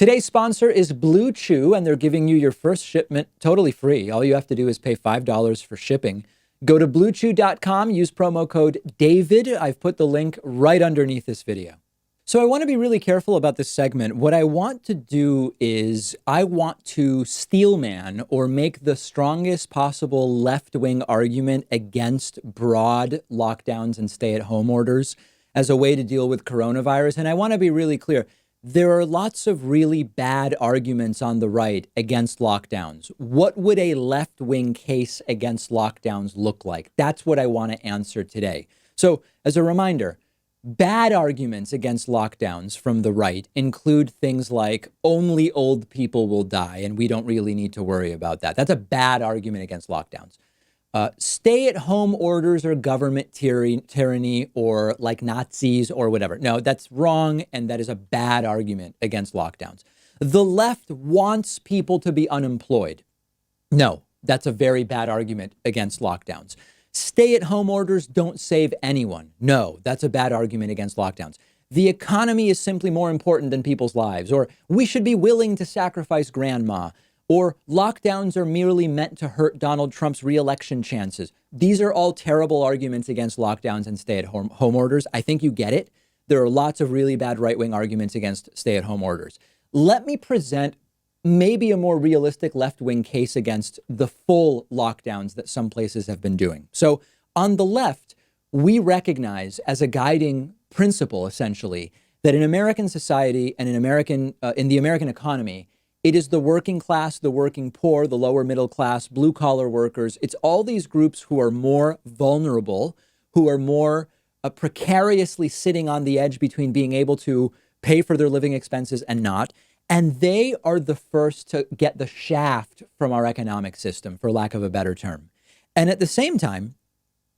Today's sponsor is Blue Chew, and they're giving you your first shipment totally free. All you have to do is pay $5 for shipping. Go to bluechew.com, use promo code DAVID. I've put the link right underneath this video. So I want to be really careful about this segment. What I want to do is I want to steelman or make the strongest possible left-wing argument against broad lockdowns and stay-at-home orders as a way to deal with coronavirus. And I want to be really clear. There are lots of really bad arguments on the right against lockdowns. What would a left-wing case against lockdowns look like? That's what I want to answer today. So as a reminder, bad arguments against lockdowns from the right include things like only old people will die and we don't really need to worry about that. That's a bad argument against lockdowns. Stay-at-home orders or government tyranny or like Nazis or whatever. No, that's wrong, and that is a bad argument against lockdowns. The left wants people to be unemployed. No, that's a very bad argument against lockdowns. Stay-at-home orders don't save anyone. No, that's a bad argument against lockdowns. The economy is simply more important than people's lives, or we should be willing to sacrifice grandma, or lockdowns are merely meant to hurt Donald Trump's re-election chances. These are all terrible arguments against lockdowns and stay-at-home orders. I think you get it. There are lots of really bad right-wing arguments against stay-at-home orders. Let me present maybe a more realistic left-wing case against the full lockdowns that some places have been doing. So on the left, we recognize as a guiding principle, essentially, that in American society and in the American economy, it is the working class, the working poor, the lower middle class, blue collar workers. It's all these groups who are more vulnerable, who are more precariously sitting on the edge between being able to pay for their living expenses and not. And they are the first to get the shaft from our economic system, for lack of a better term. And at the same time,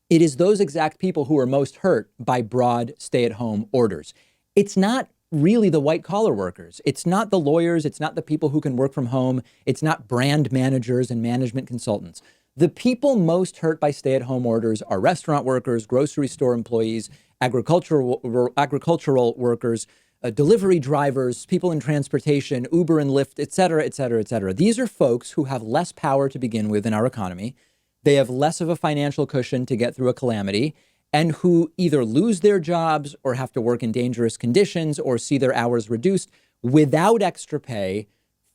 it is those exact people who are most hurt by broad stay-at-home orders. It's not really the white collar workers. It's not the lawyers. It's not the people who can work from home. It's not brand managers and management consultants. The people most hurt by stay-at-home orders are restaurant workers, grocery store employees, agricultural workers, delivery drivers, people in transportation, Uber and Lyft, et cetera, et cetera, et cetera. These are folks who have less power to begin with in our economy. They have less of a financial cushion to get through a calamity, and who either lose their jobs or have to work in dangerous conditions or see their hours reduced without extra pay,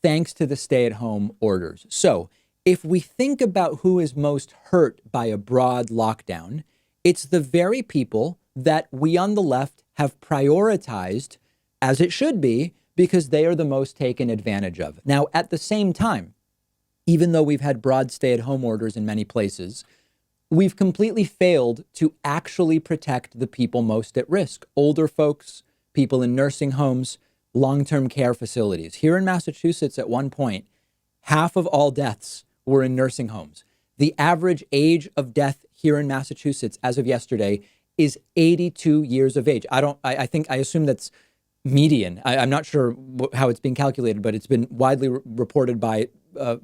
thanks to the stay-at-home orders. So if we think about who is most hurt by a broad lockdown, it's the very people that we on the left have prioritized, as it should be, because they are the most taken advantage of. Now, at the same time, even though we've had broad stay-at-home orders in many places, we've completely failed to actually protect the people most at risk. Older folks, people in nursing homes, long-term care facilities. Here in Massachusetts, at one point, half of all deaths were in nursing homes. The average age of death here in Massachusetts, as of yesterday, is 82 years of age. I assume that's median. I'm not sure how it's being calculated, but it's been widely reported by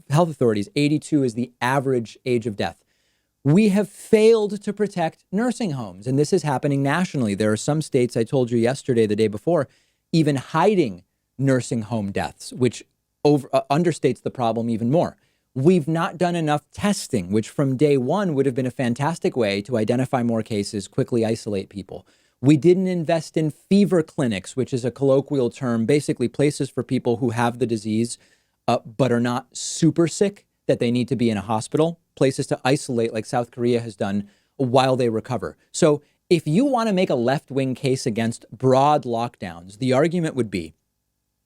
health authorities. 82 is the average age of death. We have failed to protect nursing homes, and this is happening nationally. There are some states, I told you yesterday, the day before, even hiding nursing home deaths, which understates the problem even more. We've not done enough testing, which from day one would have been a fantastic way to identify more cases, quickly isolate people. We didn't invest in fever clinics, which is a colloquial term, basically places for people who have the disease, but are not super sick, that they need to be in a hospital, places to isolate like South Korea has done while they recover. So if you want to make a left-wing case against broad lockdowns, the argument would be,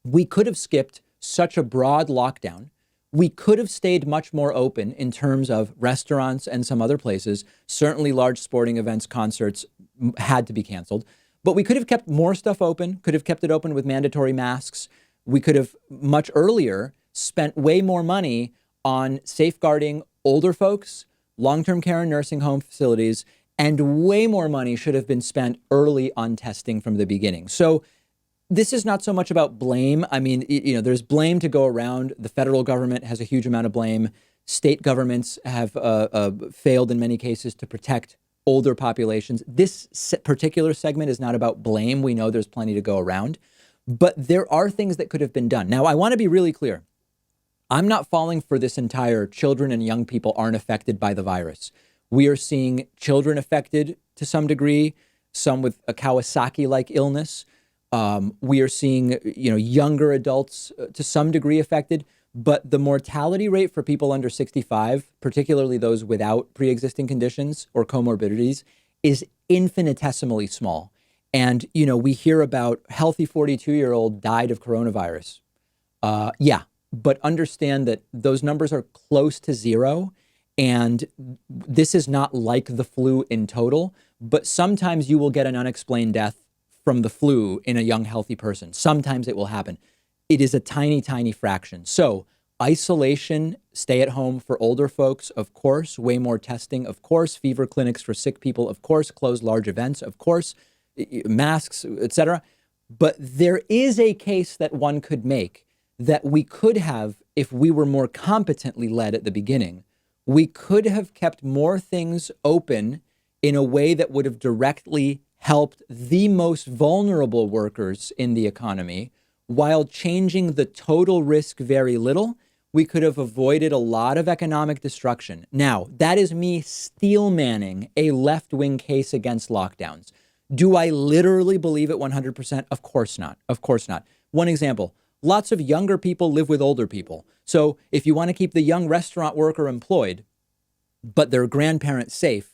we could have skipped such a broad lockdown. We could have stayed much more open in terms of restaurants and some other places. Certainly large sporting events, concerts had to be canceled, but we could have kept more stuff open, could have kept it open with mandatory masks. We could have much earlier spent way more money on safeguarding older folks, long-term care and nursing home facilities, and way more money should have been spent early on testing from the beginning. So this is not so much about blame. I mean, there's blame to go around. The federal government has a huge amount of blame. State governments have failed in many cases to protect older populations. This particular segment is not about blame. We know there's plenty to go around. But there are things that could have been done. Now, I want to be really clear. I'm not falling for this entire children and young people aren't affected by the virus. We are seeing children affected to some degree, some with a Kawasaki-like illness. We are seeing, younger adults to some degree affected. But the mortality rate for people under 65, particularly those without pre-existing conditions or comorbidities, is infinitesimally small. And, we hear about healthy 42-year-old died of coronavirus. Yeah, but understand that those numbers are close to zero. And this is not like the flu in total, but sometimes you will get an unexplained death from the flu in a young, healthy person. Sometimes it will happen. It is a tiny, tiny fraction. So isolation, stay at home for older folks, of course, way more testing, of course, fever clinics for sick people, of course, close large events, of course, masks, etc. But there is a case that one could make that we could have, if we were more competently led at the beginning, we could have kept more things open in a way that would have directly helped the most vulnerable workers in the economy. While changing the total risk very little, we could have avoided a lot of economic destruction. Now, that is me steelmanning a left-wing case against lockdowns. Do I literally believe it 100%? Of course not. Of course not. One example, lots of younger people live with older people. So if you want to keep the young restaurant worker employed, but their grandparents safe,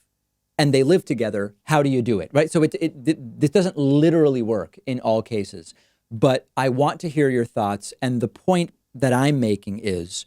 and they live together, how do you do it, right? So this doesn't literally work in all cases. But I want to hear your thoughts. And the point that I'm making is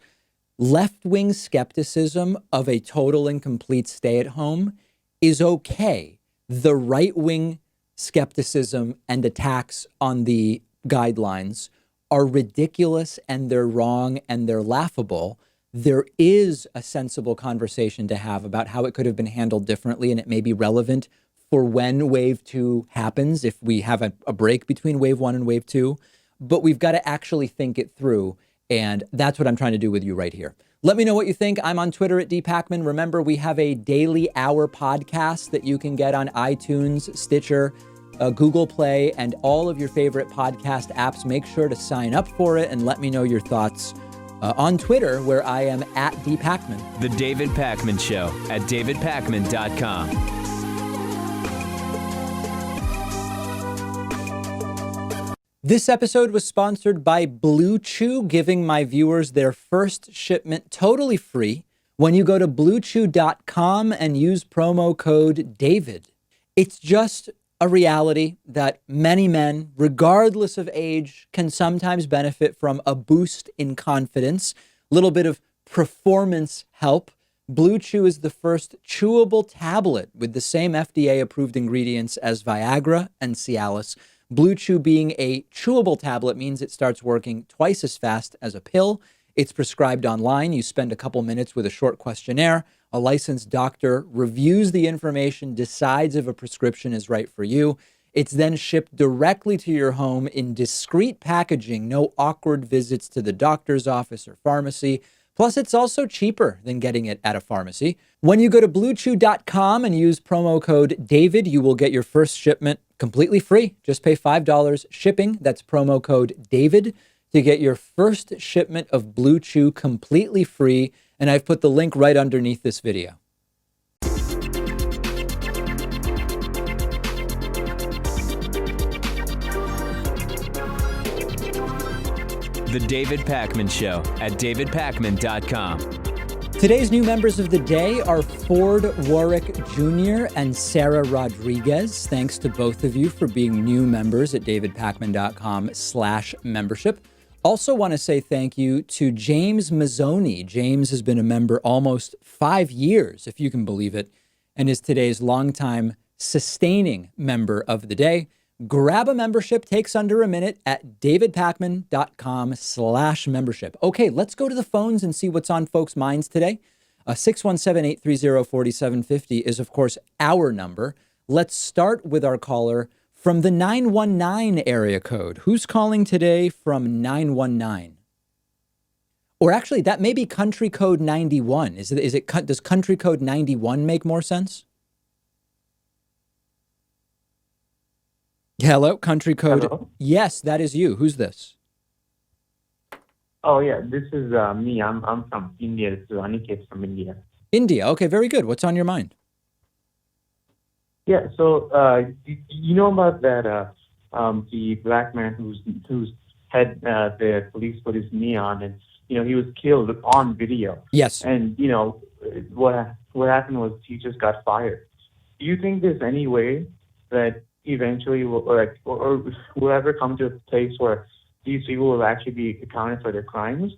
left-wing skepticism of a total and complete stay-at-home is okay. The right-wing skepticism and attacks on the guidelines are ridiculous and they're wrong and they're laughable. There is a sensible conversation to have about how it could have been handled differently, and it may be relevant for when wave 2 happens, if we have a break between wave 1 and wave 2. But we've got to actually think it through. And that's what I'm trying to do with you right here. Let me know what you think. I'm on Twitter at @dpacman. Remember, we have a daily hour podcast that you can get on iTunes, Stitcher, Google Play, and all of your favorite podcast apps. Make sure to sign up for it and let me know your thoughts on Twitter, where I am at @dpacman. The David Pakman Show at davidpakman.com. This episode was sponsored by Blue Chew, giving my viewers their first shipment totally free when you go to bluechew.com and use promo code DAVID. It's just a reality that many men, regardless of age, can sometimes benefit from a boost in confidence, a little bit of performance help. Blue Chew is the first chewable tablet with the same FDA-approved ingredients as Viagra and Cialis. Blue Chew being a chewable tablet means it starts working twice as fast as a pill. It's prescribed online. You spend a couple minutes with a short questionnaire. A licensed doctor reviews the information, decides if a prescription is right for you. It's then shipped directly to your home in discreet packaging, no awkward visits to the doctor's office or pharmacy. Plus, it's also cheaper than getting it at a pharmacy. When you go to bluechew.com and use promo code DAVID, you will get your first shipment completely free. Just pay $5 shipping. That's promo code DAVID to get your first shipment of Blue Chew completely free. And I've put the link right underneath this video. The David Pakman Show at davidpakman.com. Today's new members of the day are Ford Warwick Jr. and Sarah Rodriguez. Thanks to both of you for being new members at davidpakman.com/membership. Also want to say thank you to James Mazzoni. James has been a member almost 5 years, if you can believe it, and is today's longtime sustaining member of the day. Grab a membership, takes under a minute at davidpakman.com/membership. Okay, let's go to the phones and see what's on folks' minds today. 617-830-4750 is, of course, our number. Let's start with our caller from the 919 area code. Who's calling today from 919? Or actually, that may be country code 91. Does country code 91 make more sense? Hello, country code. Hello. Yes, that is you. Who's this? Oh yeah, this is me. I'm from India. This is Aniket from India. India. Okay, very good. What's on your mind? Yeah. So you know about that the black man whose head the police put his knee on, and he was killed on video. Yes. And what happened was he just got fired. Do you think there's any way that eventually will ever come to a place where these people will actually be accounted for their crimes?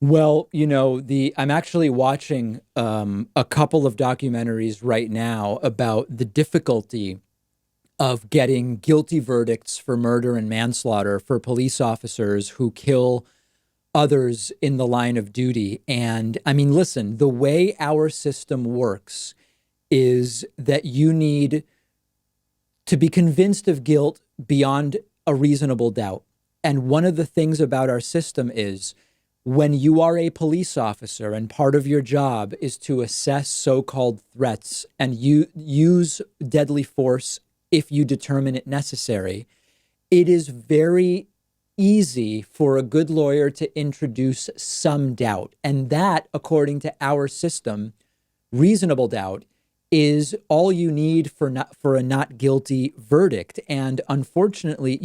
Well, I'm actually watching a couple of documentaries right now about the difficulty of getting guilty verdicts for murder and manslaughter for police officers who kill others in the line of duty. And I mean, listen, the way our system works is that you need to be convinced of guilt beyond a reasonable doubt. And one of the things about our system is when you are a police officer and part of your job is to assess so-called threats and you use deadly force if you determine it necessary, it is very easy for a good lawyer to introduce some doubt. And that, according to our system, reasonable doubt is all you need for a not guilty verdict. And unfortunately,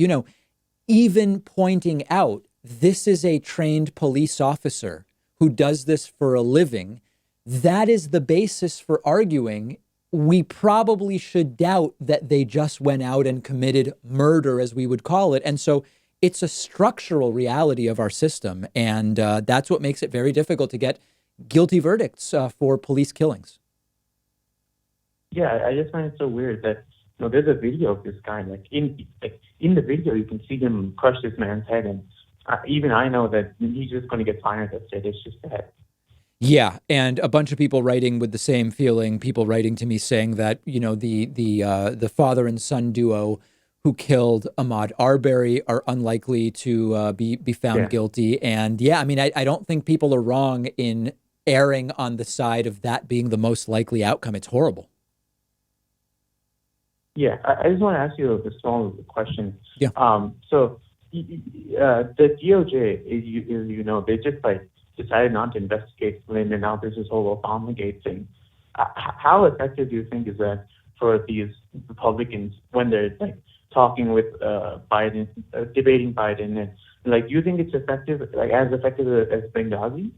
even pointing out this is a trained police officer who does this for a living, that is the basis for arguing we probably should doubt that they just went out and committed murder, as we would call it. And so it's a structural reality of our system. And that's what makes it very difficult to get guilty verdicts for police killings. Yeah, I just find it so weird that there's a video of this guy. In the video, you can see him crush this man's head, and even I know that he's just going to get fired. That's it. It's just that. Yeah, and a bunch of people writing with the same feeling. People writing to me saying that the father and son duo who killed Ahmaud Arbery are unlikely to be found guilty. And yeah, I mean, I don't think people are wrong in erring on the side of that being the most likely outcome. It's horrible. Yeah, I just want to ask you a small question. Yeah. So the DOJ, they just decided not to investigate Flynn, and now there's this whole Obamagate thing. How effective do you think is that for these Republicans when they're talking with Biden, debating Biden, and do you think it's effective, as effective as Benghazi?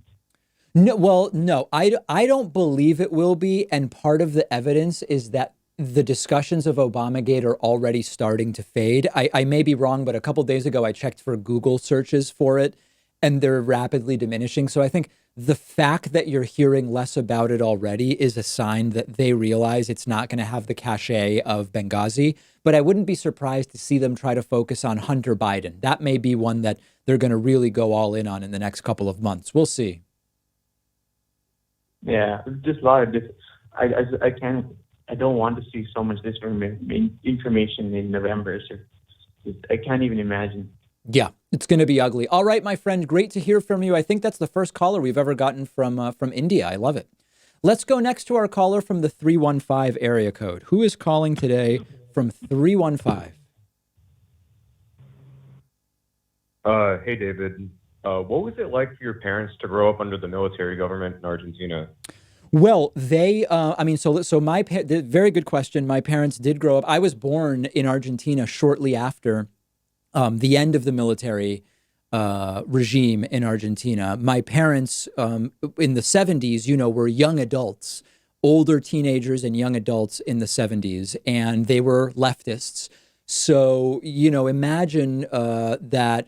No, well, no, I don't believe it will be. And part of the evidence is that the discussions of Obamagate are already starting to fade. I may be wrong, but a couple of days ago, I checked for Google searches for it, and they're rapidly diminishing. So I think the fact that you're hearing less about it already is a sign that they realize it's not going to have the cachet of Benghazi. But I wouldn't be surprised to see them try to focus on Hunter Biden. That may be one that they're going to really go all in on in the next couple of months. We'll see. Yeah, just a lot of this. I don't want to see so much information in November. It's just, I can't even imagine. Yeah, it's going to be ugly. All right, my friend, great to hear from you. I think that's the first caller we've ever gotten from India. I love it. Let's go next to our caller from the 315 area code. Who is calling today from 315? Hey, David. What was it like for your parents to grow up under the military government in Argentina? Well, very good question. My parents did grow up. I was born in Argentina shortly after the end of the military regime in Argentina. My parents in the 70s, were young adults, older teenagers and young adults in the 70s, and they were leftists. So, imagine that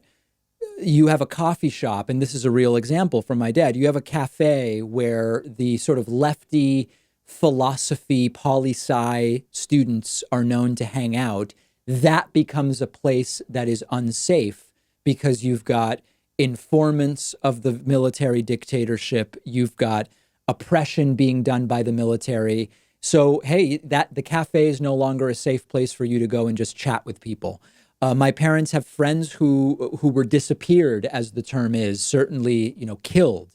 you have a coffee shop, and this is a real example from my dad. You have a cafe where the sort of lefty philosophy, poli-sci students are known to hang out. That becomes a place that is unsafe because you've got informants of the military dictatorship. You've got oppression being done by the military. So, hey, the cafe is no longer a safe place for you to go and just chat with people. My parents have friends who were disappeared, as the term is, certainly, killed.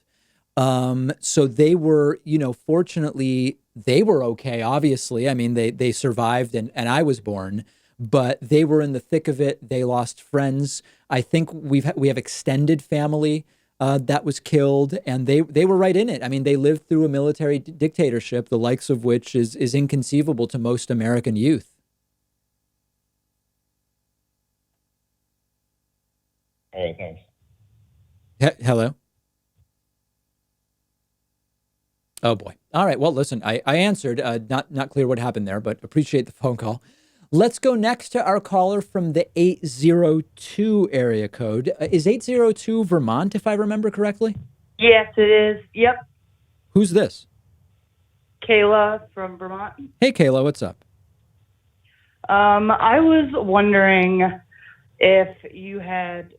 So they were, fortunately, they were okay, obviously. I mean, they survived and I was born. but they were in the thick of it. They lost friends. I think we have extended family that was killed, and they were right in it. I mean, they lived through a military dictatorship, the likes of which is inconceivable to most American youth. All right, thanks. Hello? Oh, boy. All right. Well, listen, I answered. Not clear what happened there, but appreciate the phone call. Let's go next to our caller from the 802 area code. Is 802 Vermont, if I remember correctly? Yes, it is. Yep. Who's this? Kayla from Vermont. Hey, Kayla, what's up? I was wondering if you had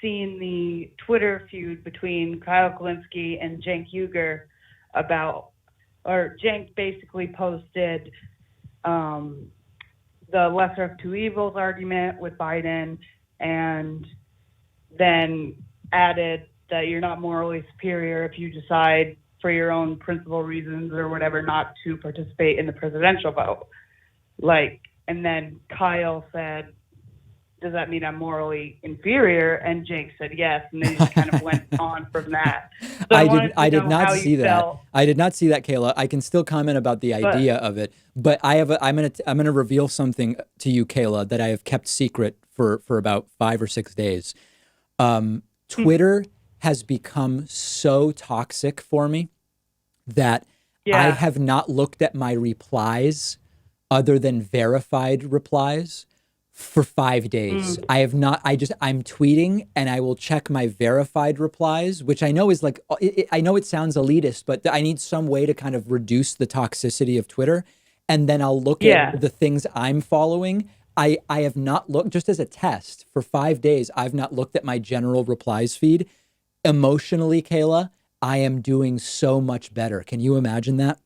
seen the Twitter feud between Kyle Kulinski and Cenk Uygur Cenk basically posted the lesser of two evils argument with Biden, and then added that you're not morally superior if you decide for your own principal reasons or whatever not to participate in the presidential vote. And then Kyle said, does that mean I'm morally inferior? And Jake said yes, and they just kind of went on from that. So I did not see that. I did not see that, Kayla. I can still comment about the idea of it, but I'm gonna reveal something to you, Kayla, that I have kept secret for about 5 or 6 days. Twitter has become so toxic for me that I have not looked at my replies other than verified replies for 5 days. I have not, I'm tweeting and I will check my verified replies, which I know is like, I know it sounds elitist, but I need some way to kind of reduce the toxicity of Twitter. And then I'll look at the things I'm following. I have not looked, just as a test, for 5 days, I've not looked at my general replies feed. Emotionally, Kayla, I am doing so much better. Can you imagine that?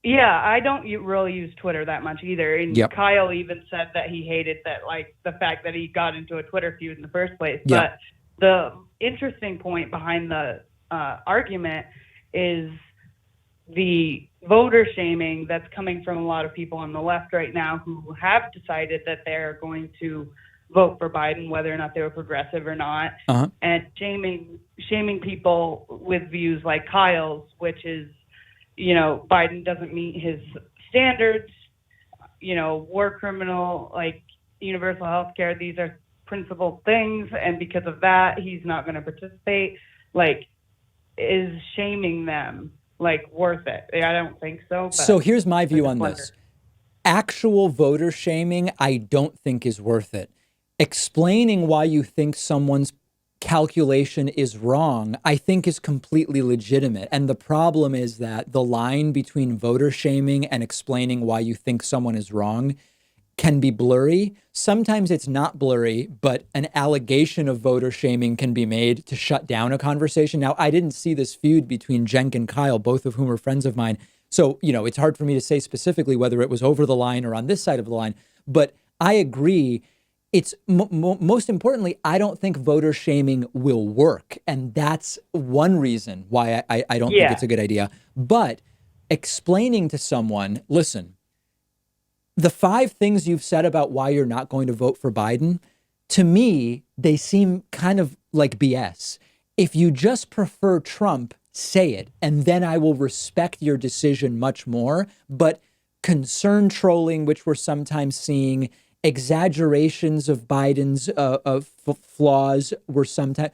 Yeah, I don't really use Twitter that much either. And Kyle even said that he hated that, the fact that he got into a Twitter feud in the first place. But the interesting point behind the argument is the voter shaming that's coming from a lot of people on the left right now who have decided that they're going to vote for Biden, whether or not they were progressive or not, and shaming people with views like Kyle's, which is, Biden doesn't meet his standards, war criminal, universal health care. These are principal things. And because of that, he's not going to participate. Is shaming them worth it? I don't think so. So here's my view on this. Actual voter shaming, I don't think is worth it. Explaining why you think someone's calculation is wrong, I think is completely legitimate. And the problem is that the line between voter shaming and explaining why you think someone is wrong can be blurry. Sometimes it's not blurry, but an allegation of voter shaming can be made to shut down a conversation. Now, I didn't see this feud between Cenk and Kyle, both of whom are friends of mine. So, it's hard for me to say specifically whether it was over the line or on this side of the line. But I agree. It's most importantly, I don't think voter shaming will work. And that's one reason why I don't think it's a good idea. But explaining to someone, listen, the 5 things you've said about why you're not going to vote for Biden, to me, they seem kind of like BS. If you just prefer Trump, say it, and then I will respect your decision much more. But concern trolling, which we're sometimes seeing, exaggerations of Biden's flaws were sometimes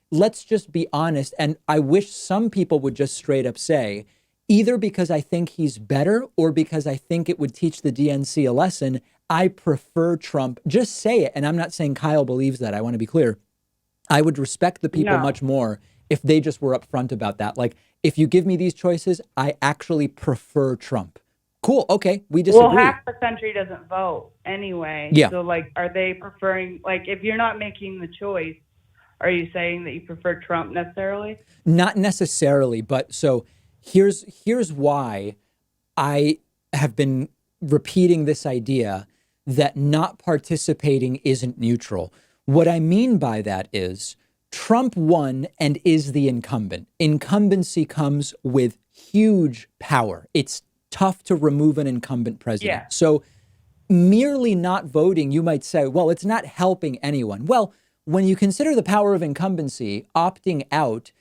let's just be honest. And I wish some people would just straight up say, either because I think he's better or because I think it would teach the DNC a lesson, I prefer Trump. Just say it. And I'm not saying Kyle believes that. I want to be clear. I would respect the people much more if they just were upfront about that. If you give me these choices, I actually prefer Trump. Cool. Okay. We disagree. Well, half the country doesn't vote anyway. Yeah. So, are they preferring, if you're not making the choice, are you saying that you prefer Trump necessarily? Not necessarily. But so here's why I have been repeating this idea that not participating isn't neutral. What I mean by that is Trump won and is the incumbent. Incumbency comes with huge power. It's tough to remove an incumbent president. Yeah. So merely not voting, you might say, well, it's not helping anyone. Well, when you consider the power of incumbency, opting out,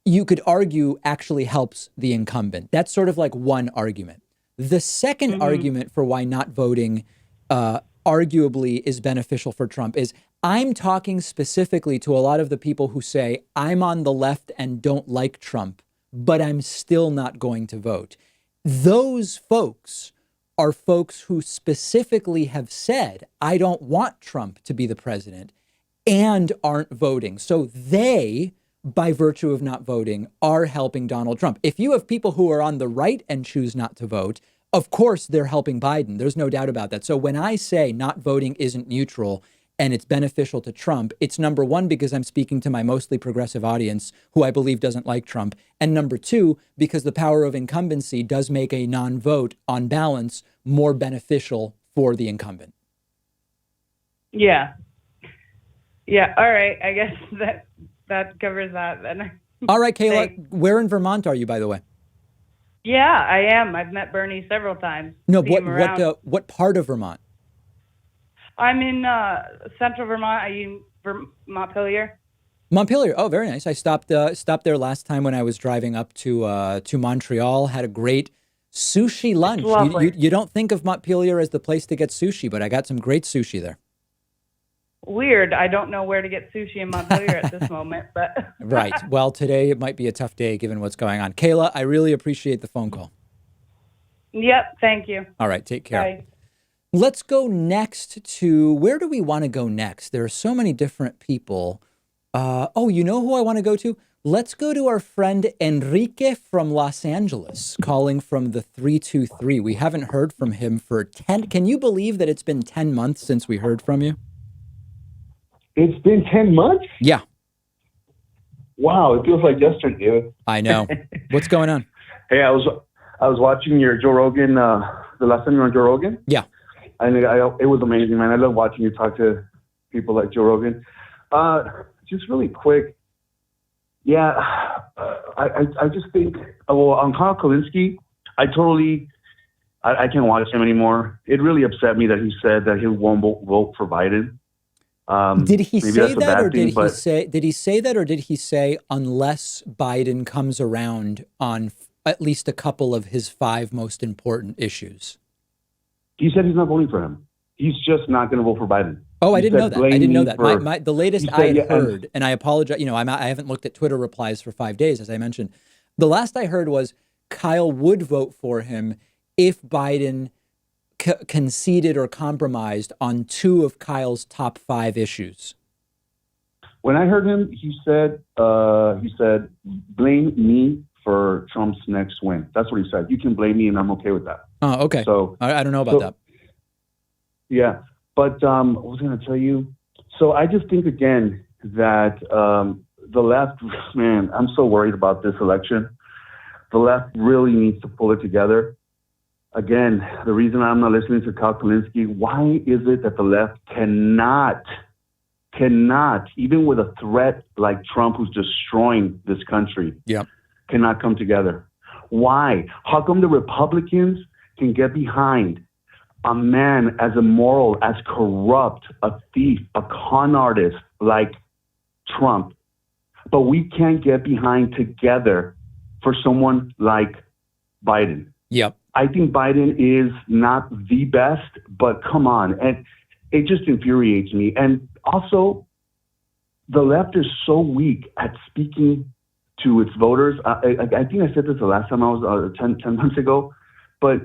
you could argue actually helps the incumbent. That's sort of like one argument. The second argument for why not voting arguably is beneficial for Trump is I'm talking specifically to a lot of the people who say I'm on the left and don't like Trump, but I'm still not going to vote. Those folks are folks who specifically have said, I don't want Trump to be the president and aren't voting. So they, by virtue of not voting, are helping Donald Trump. If you have people who are on the right and choose not to vote, of course, they're helping Biden. There's no doubt about that. So when I say not voting isn't neutral and it's beneficial to Trump, it's number one, because I'm speaking to my mostly progressive audience who I believe doesn't like Trump. And number two, because the power of incumbency does make a non-vote on balance more beneficial for the incumbent. Yeah. Yeah. All right. I guess that covers that then. All right, Kayla, where in Vermont are you, by the way? Yeah, I am. I've met Bernie several times. No, what part of Vermont? I'm in central Vermont. I'm in Montpelier. Montpelier. Oh, very nice. I stopped there last time when I was driving up to Montreal. Had a great sushi lunch. You don't think of Montpelier as the place to get sushi, but I got some great sushi there. Weird. I don't know where to get sushi in Montpelier at this moment, but right. Well, today it might be a tough day given what's going on. Kayla, I really appreciate the phone call. Yep. Thank you. All right. Take care. Bye. Let's go next to, where do we want to go next? There are so many different people. You know who I want to go to? Let's go to our friend Enrique from Los Angeles, calling from the 323. We haven't heard from him for 10. Can you believe that it's been 10 months since we heard from you? It's been 10 months? Yeah. Wow, it feels like yesterday. I know. What's going on? Hey, I was watching your Joe Rogan, the last time you were on Joe Rogan. Yeah. And it was amazing, man. I love watching you talk to people like Joe Rogan. Just really quick. Yeah, I just think, on Kyle Kulinski, I can't watch him anymore. It really upset me that he said that he won't vote for Biden. Did he say that, or did he say that, or did he say unless Biden comes around on at least a couple of his 5 most important issues? He said he's not voting for him. He's just not going to vote for Biden. Oh, I didn't know that. I didn't know that. The latest I had heard, and I apologize, I haven't looked at Twitter replies for 5 days, as I mentioned. The last I heard was Kyle would vote for him if Biden conceded or compromised on 2 of Kyle's top 5 issues. When I heard him, he said, blame me for Trump's next win. That's what he said. You can blame me and I'm okay with that. Oh, okay. So I don't know about that. Yeah. But I was going to tell you, so I just think, again, that the left, man, I'm so worried about this election. The left really needs to pull it together. Again, the reason I'm not listening to Kyle Kulinski, why is it that the left cannot, even with a threat like Trump who's destroying this country, cannot come together? Why? How come the Republicans can get behind a man as immoral, as corrupt, a thief, a con artist like Trump, but we can't get behind together for someone like Biden? Yep. I think Biden is not the best, but come on. And it just infuriates me. And also, the left is so weak at speaking to its voters. I think I said this the last time I was 10 months ago, but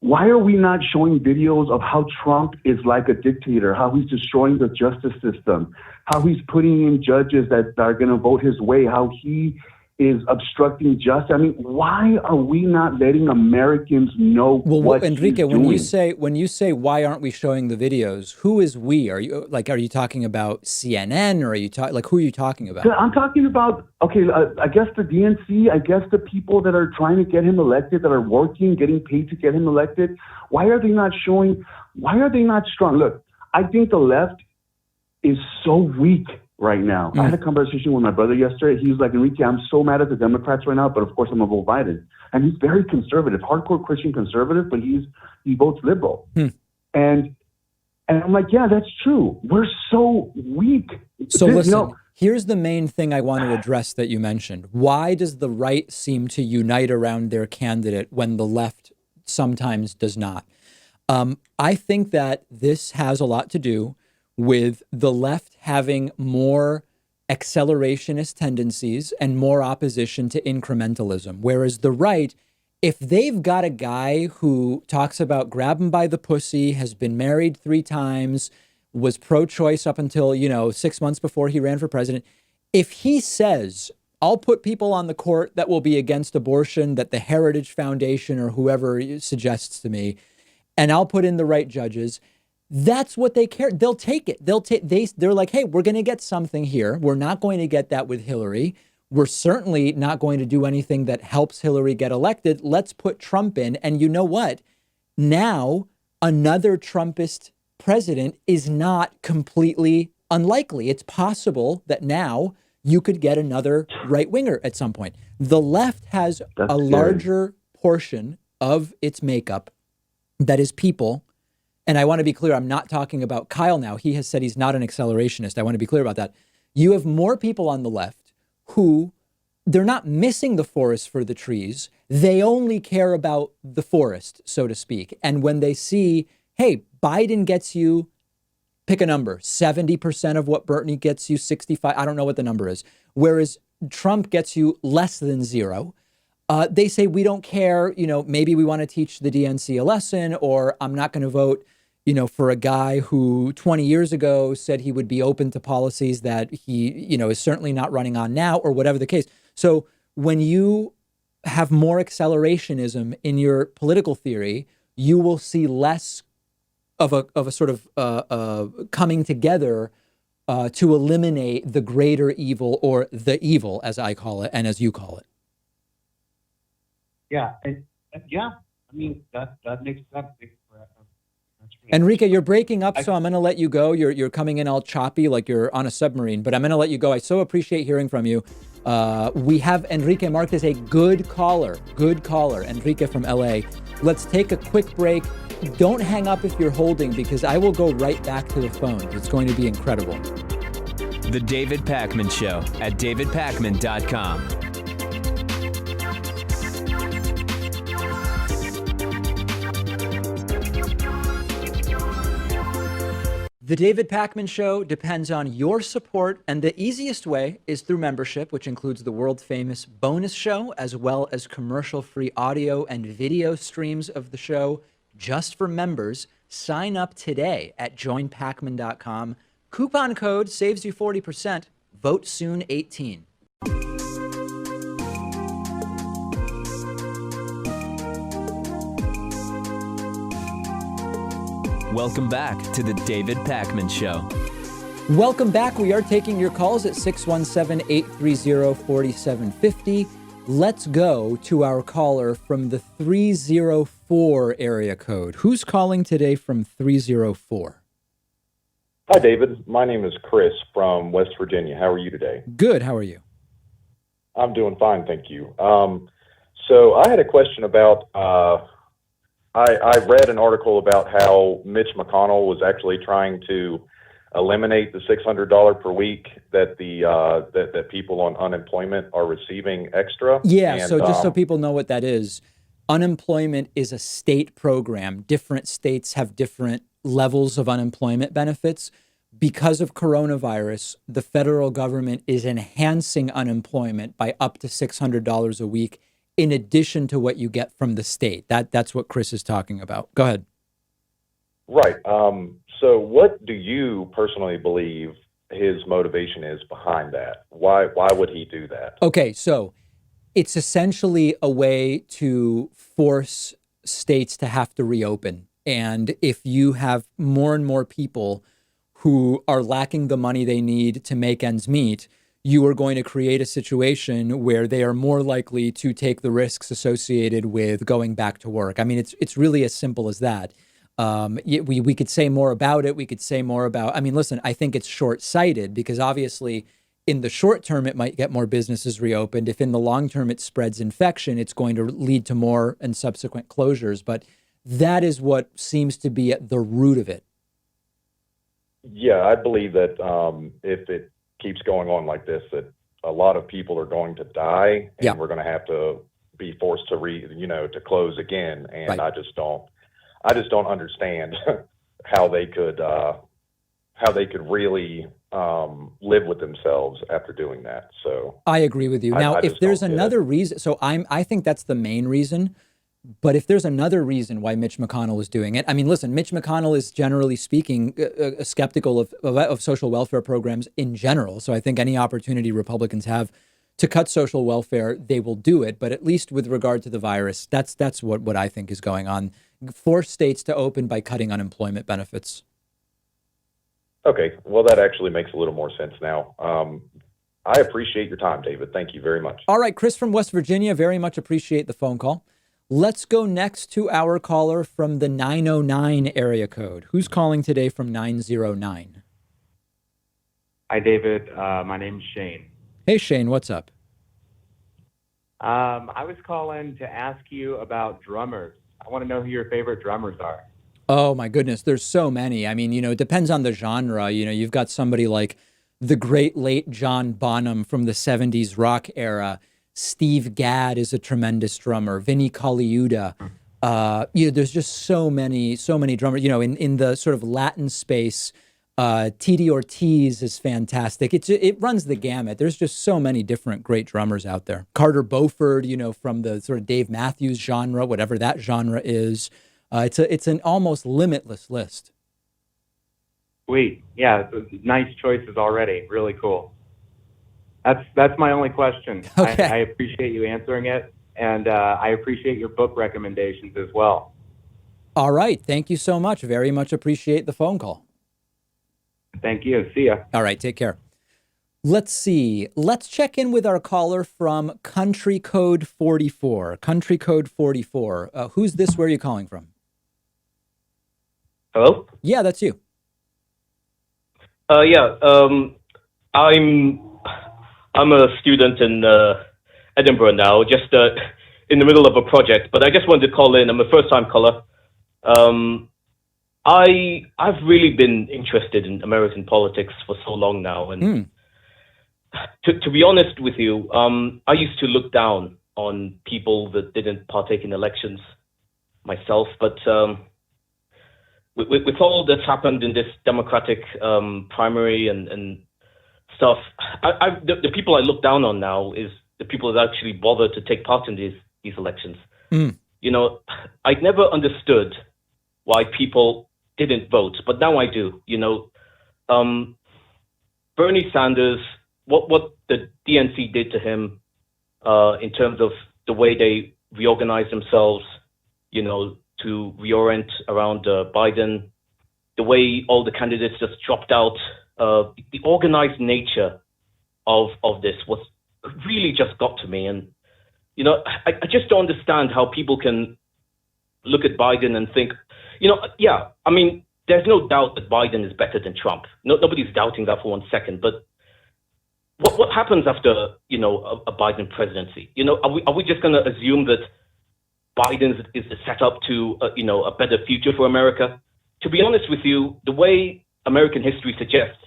why are we not showing videos of how Trump is like a dictator, how he's destroying the justice system, how he's putting in judges that are going to vote his way, how he is obstructing justice? I mean, why are we not letting Americans know what Enrique, he's doing? when you say why aren't we showing the videos, who is we? Are you talking about CNN, or are you who are you talking about? I'm talking about, I guess the DNC, I guess the people that are trying to get him elected, that are working, getting paid to get him elected. Why are they not showing? Why are they not strong? Look, I think the left is so weak right now. I had a conversation with my brother yesterday. He was like, Enrique, I'm so mad at the Democrats right now, but of course I'm going to vote Biden. And he's very conservative, hardcore Christian conservative, but he votes liberal. And I'm like, yeah, that's true. We're so weak. So listen, here's the main thing I want to address that you mentioned. Why does the right seem to unite around their candidate when the left sometimes does not? I think that this has a lot to do with the left having more accelerationist tendencies and more opposition to incrementalism, whereas the right, if they've got a guy who talks about grab him by the pussy, has been married 3 times, was pro-choice up until, 6 months before he ran for president, if he says, I'll put people on the court that will be against abortion, that the Heritage Foundation or whoever suggests to me, and I'll put in the right judges, that's what they care. They'll take it. They're like, hey, we're going to get something here. We're not going to get that with Hillary. We're certainly not going to do anything that helps Hillary get elected. Let's put Trump in. And you know what? Now, another Trumpist president is not completely unlikely. It's possible that now you could get another right winger at some point. The left has a larger portion of its makeup that is people. And I want to be clear, I'm not talking about Kyle now. He has said he's not an accelerationist. I want to be clear about that. You have more people on the left who they're not missing the forest for the trees. They only care about the forest, so to speak. And when they see, hey, Biden gets you, pick a number, 70% of what Bernie gets you, 65, I don't know what the number is. Whereas Trump gets you less than 0. They say, we don't care, maybe we want to teach the DNC a lesson, or I'm not going to vote, for a guy who 20 years ago said he would be open to policies that he, is certainly not running on now, or whatever the case. So when you have more accelerationism in your political theory, you will see less of a sort of coming together to eliminate the greater evil, or the evil, as I call it, and as you call it. Yeah, I mean that makes sense. Enrique, you're breaking up, so I'm going to let you go. You're coming in all choppy, like you're on a submarine, but I'm going to let you go. I so appreciate hearing from you. We have Enrique marked as a good caller, Enrique from LA. Let's take a quick break. Don't hang up if you're holding, because I will go right back to the phone. It's going to be incredible. The David Pakman Show at davidpakman.com. The David Pakman Show depends on your support, and the easiest way is through membership, which includes the world-famous bonus show, as well as commercial-free audio and video streams of the show just for members. Sign up today at joinpakman.com. Coupon code saves you 40%. Vote soon 18. Welcome back to the David Pakman Show. Welcome back. We are taking your calls at 617-830-4750. Let's go to our caller from the 304 area code. Who's calling today from 304? Hi, David. My name is Chris from West Virginia. How are you today? Good. How are you? I'm doing fine, thank you. So I had a question about, I read an article about how Mitch McConnell was actually trying to eliminate the $600 per week that that people on unemployment are receiving extra. Yeah, and, so just so people know what that is, unemployment is a state program. Different states have different levels of unemployment benefits. Because of coronavirus, the federal government is enhancing unemployment by up to $600 a week, in addition to what you get from the state. That's what Chris is talking about. Go ahead. Right. So what do you personally believe his motivation is behind that? Why would he do that? Okay, so it's essentially a way to force states to have to reopen. And if you have more and more people who are lacking the money they need to make ends meet, you are going to create a situation where they are more likely to take the risks associated with going back to work. I mean, it's really as simple as that. We could say more about it. We could say more about, I mean, listen, I think it's short-sighted because obviously in the short term, it might get more businesses reopened. If in the long term it spreads infection, it's going to lead to more and subsequent closures. But That is what seems to be at the root of it. Yeah, I believe that if it keeps going on like this, that a lot of people are going to die, and we're going to have to be forced to to close again. And I just don't understand how they could really live with themselves after doing that. So I agree with you. Now, if there's another reason, so I think that's the main reason. But if there's another reason why Mitch McConnell is doing it, I mean, listen, Mitch McConnell is generally speaking skeptical of social welfare programs in general. So I think any opportunity Republicans have to cut social welfare, they will do it. But at least with regard to the virus, that's what I think is going on. Force states to open by cutting unemployment benefits. Okay, well, that actually makes a little more sense now. I appreciate your time, David. Thank you very much. All right, Chris from West Virginia, very much appreciate the phone call. Let's go next to our caller from the 909 area code. Who's calling today from 909? Hi, David. My name's Shane. Hey, Shane, what's up? I was calling to ask you about drummers. I want to know who your favorite drummers are. Oh, my goodness. There's so many. I mean, it depends on the genre. You've got somebody like the great late John Bonham from the 70s rock era. Steve Gadd is a tremendous drummer. Vinnie Colaiuta. There's just so many drummers. In the sort of Latin space, T.D. Ortiz is fantastic. It runs the gamut. There's just so many different great drummers out there. Carter Beauford, from the sort of Dave Matthews genre, whatever that genre is. It's an almost limitless list. Sweet. Yeah, nice choices already. Really cool. That's my only question. Okay. I appreciate you answering it, and I appreciate your book recommendations as well. All right. Thank you so much. Very much appreciate the phone call. Thank you. See ya. All right. Take care. Let's see. Let's check in with our caller from Country Code 44. Country Code 44. Who's this? Where are you calling from? Hello? Yeah, that's you. I'm a student in Edinburgh now, just in the middle of a project, but I just wanted to call in. I'm a first-time caller. I've really been interested in American politics for so long now, and to be honest with you, I used to look down on people that didn't partake in elections myself, but with all that's happened in this Democratic primary and stuff, the people I look down on now is the people that actually bother to take part in these elections. I'd never understood why people didn't vote, but now I do. Bernie Sanders, what the DNC did to him in terms of the way they reorganized themselves, to reorient around Biden, the way all the candidates just dropped out, the organized nature of this was really just got to me. And, I just don't understand how people can look at Biden and think, there's no doubt that Biden is better than Trump. Nobody's doubting that for 1 second. But what happens after, a Biden presidency? Are we just going to assume that Biden is set up to, a better future for America? To be honest with you, the way American history suggests,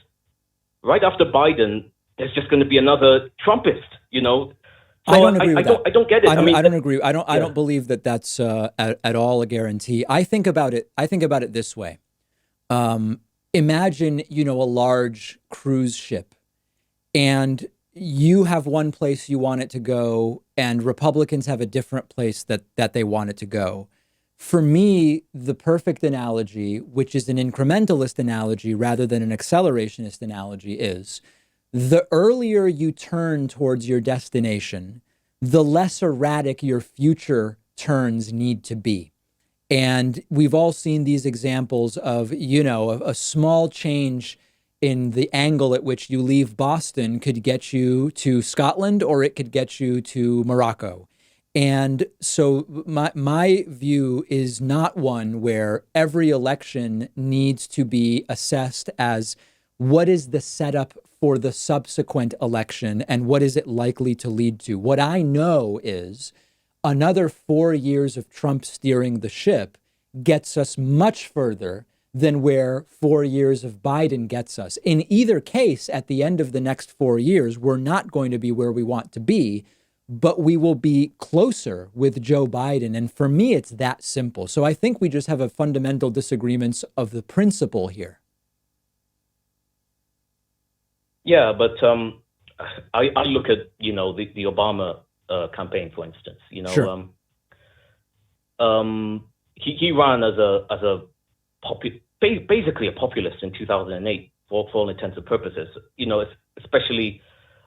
right after Biden, there's just going to be another Trumpist, So I don't agree with that. I don't get it. I don't agree. I don't believe that that's at all a guarantee. I think about it this way. Imagine, a large cruise ship, and you have one place you want it to go, and Republicans have a different place that they want it to go. For me, the perfect analogy, which is an incrementalist analogy rather than an accelerationist analogy, is the earlier you turn towards your destination, the less erratic your future turns need to be. And we've all seen these examples of, a small change in the angle at which you leave Boston could get you to Scotland, or it could get you to Morocco. And so my view is not one where every election needs to be assessed as what is the setup for the subsequent election and what is it likely to lead to. What I know is another 4 years of Trump steering the ship, gets us much further than where 4 years of Biden gets us. In either case, at the end of the next 4 years, we're not going to be where we want to be, but we will be closer with Joe Biden. And for me, it's that simple. So I think we just have a fundamental disagreements of the principle here. Yeah, but I look at, the Obama campaign, for instance. Sure. He ran as a basically a populist in 2008 for all intents and purposes. Especially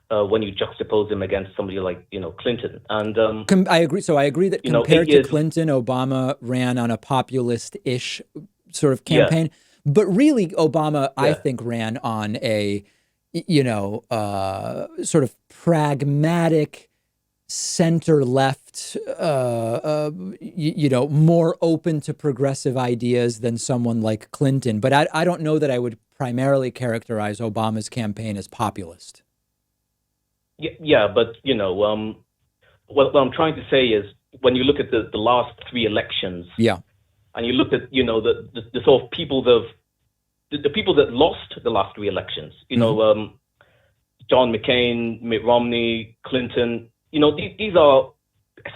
when you juxtapose him against somebody like Clinton. And I agree. So I agree that compared to Clinton, Obama ran on a populist-ish sort of campaign. Yeah. But really, Obama, I think, ran on a sort of pragmatic, center-left, more open to progressive ideas than someone like Clinton. But I don't know that I would primarily characterize Obama's campaign as populist. Yeah, but, what I'm trying to say is when you look at the last three elections, and you look at, the sort of people the people that lost the last three elections, John McCain, Mitt Romney, Clinton, these are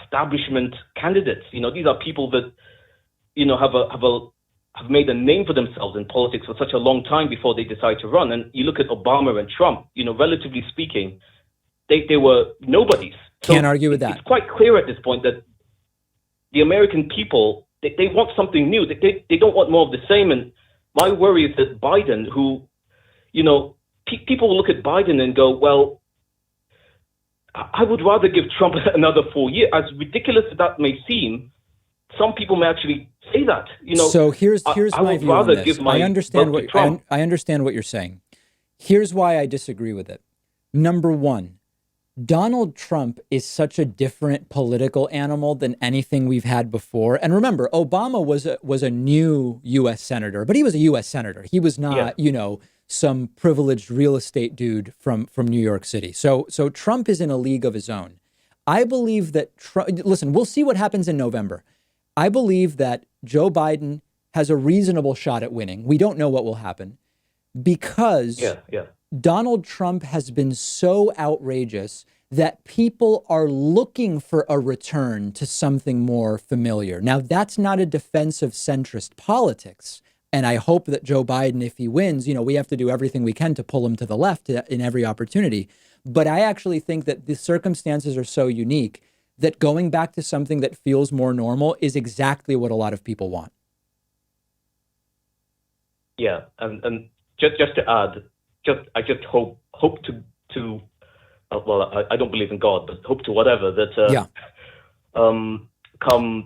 establishment candidates. These are people that, have made a name for themselves in politics for such a long time before they decide to run. And you look at Obama and Trump, relatively speaking, they were nobodies. So can't argue with that. It's quite clear at this point that the American people, they want something new. They don't want more of the same. And my worry is that Biden, who, people will look at Biden and go, well, I would rather give Trump another 4 years. As ridiculous as that may seem, some people may actually say that. So here's I my would view on rather this. give my I understand vote to Trump. I understand what you're saying. Here's why I disagree with it. Number one, Donald Trump is such a different political animal than anything we've had before. And remember, Obama was a new U.S. senator, but he was a U.S. senator. He was not, some privileged real estate dude from New York City. So Trump is in a league of his own. I believe that listen, we'll see what happens in November. I believe that Joe Biden has a reasonable shot at winning. We don't know what will happen because Donald Trump has been so outrageous that people are looking for a return to something more familiar. Now, that's not a defense of centrist politics. And I hope that Joe Biden, if he wins, we have to do everything we can to pull him to the left in every opportunity. But I actually think that the circumstances are so unique that going back to something that feels more normal is exactly what a lot of people want. Yeah, and just to add, I just hope to well, I don't believe in God, but hope to whatever that come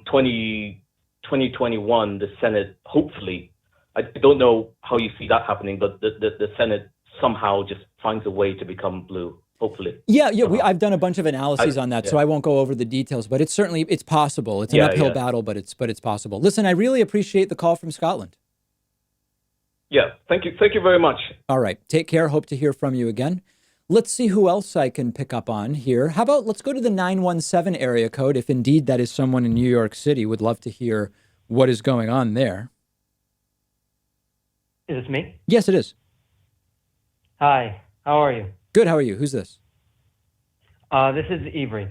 2021, the Senate, hopefully, I don't know how you see that happening, but the Senate somehow just finds a way to become blue, hopefully. I've done a bunch of analyses on that, so I won't go over the details, but it's possible. It's an uphill battle, but it's possible. Listen, I really appreciate the call from Scotland. Yeah, thank you very much. All right, take care. Hope to hear from you again. Let's see who else I can pick up on here. How about let's go to the 917 area code. If indeed that is someone in New York City, would love to hear what is going on there. Is this me? Yes, it is. Hi, how are you? Good, how are you? Who's this? This is Avery.